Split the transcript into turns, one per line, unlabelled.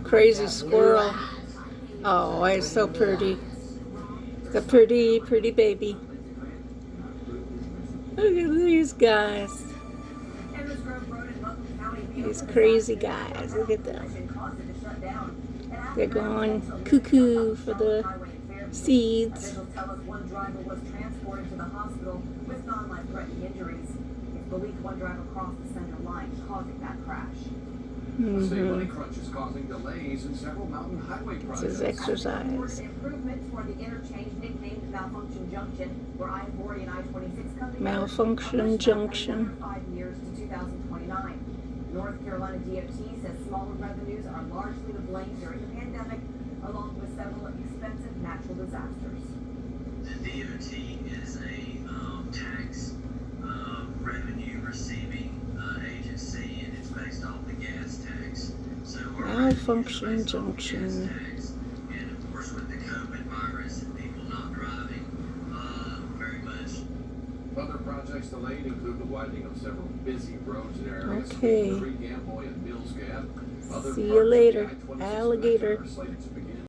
Crazy squirrel. Oh, it's so pretty. It's a pretty, pretty baby. Look at these guys. These crazy guys. Look at them. They're going cuckoo for the seeds.
One driver was transported to the hospital with non-life-threatening injuries. It's believed one driver crossed the center line, causing that crash.
The state money crunch is causing delays in several mountain highway projects.
This is exercise.
Improvements for the interchange nicknamed Malfunction Junction, where I-40 and I-26 come together.
Malfunction Junction.
5 years to 2029. North Carolina DOT says smaller revenues are largely to blame during the pandemic, along with several expensive natural disasters.
The DOT is a tax revenue receiving agency, and it's based off the gas tax. So
Malfunction Junction.
Tax, and of course with the COVID virus and people not driving very much.
Other projects delayed include the widening of several busy roads in areas.
Okay.
Creek, Amboy, and Mills Gap.
See you later, alligator.
Are slated to begin